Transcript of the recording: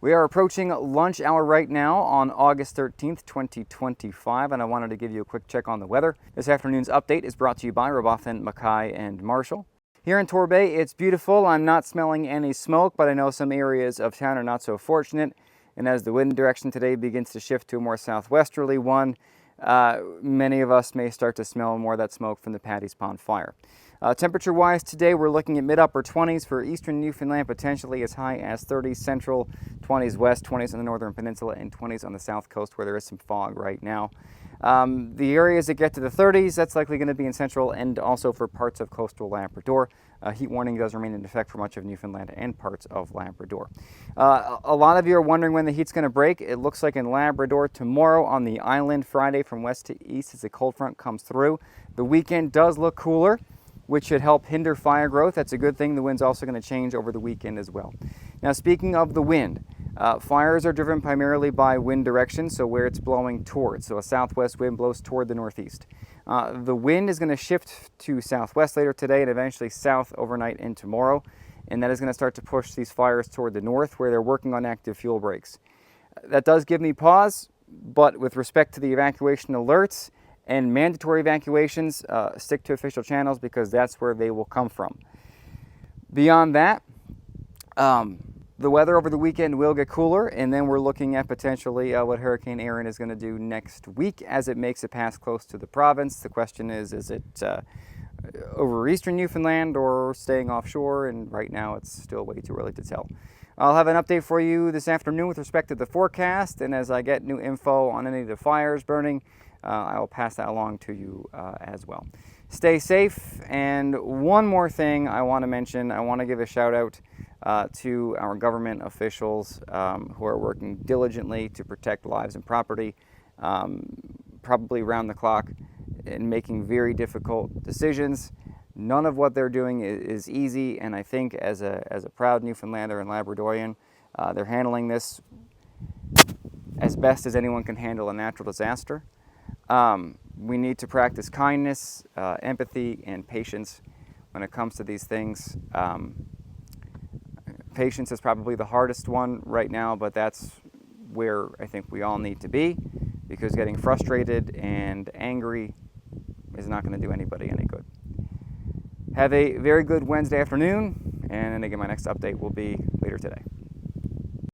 We are approaching lunch hour right now on August 13th, 2025, and I wanted to give you a quick check on the weather. This afternoon's update is brought to you by Robotham, Mackay, and Marshall. Here in Torbay, it's beautiful. I'm not smelling any smoke, but I know some areas of town are not so fortunate. And as the wind direction today begins to shift to a more southwesterly one, many of us may start to smell more of that smoke from the Paddy's Pond fire. Temperature-wise today, we're looking at mid-upper 20s for eastern Newfoundland, potentially as high as 30s central, 20s west, 20s on the northern peninsula, and 20s on the south coast where there is some fog right now. The areas that get to the 30s, that's likely going to be in central and also for parts of coastal Labrador. Heat warning does remain in effect for much of Newfoundland and parts of Labrador. A lot of you are wondering when the heat's going to break. It looks like in Labrador tomorrow on the island, Friday from west to east as the cold front comes through. The weekend does look cooler, which should help hinder fire growth. That's a good thing. The wind's also going to change over the weekend as well. Now, speaking of the wind, fires are driven primarily by wind direction, so where it's blowing towards. So a southwest wind blows toward the northeast. The wind is going to shift to southwest later today and eventually south overnight and tomorrow, and that is going to start to push these fires toward the north where they're working on active fuel breaks. That does give me pause, but with respect to the evacuation alerts and mandatory evacuations, stick to official channels because that's where they will come from. Beyond that, the weather over the weekend will get cooler, and then we're looking at potentially what Hurricane Erin is going to do next week as it makes it pass close to the province. The question is it over eastern Newfoundland or staying offshore? And right now it's still way too early to tell. I'll have an update for you this afternoon with respect to the forecast, and as I get new info on any of the fires burning, I will pass that along to you as well. Stay safe, and one more thing I want to mention, I want to give a shout out to our government officials who are working diligently to protect lives and property, probably round the clock, and making very difficult decisions. None of what they're doing is easy, and I think as a proud Newfoundlander and Labradorian, they're handling this as best as anyone can handle a natural disaster. We need to practice kindness, empathy, and patience when it comes to these things. Patience is probably the hardest one right now, but that's where I think we all need to be, because getting frustrated and angry is not going to do anybody any good. Have a very good Wednesday afternoon, and again, my next update will be later today.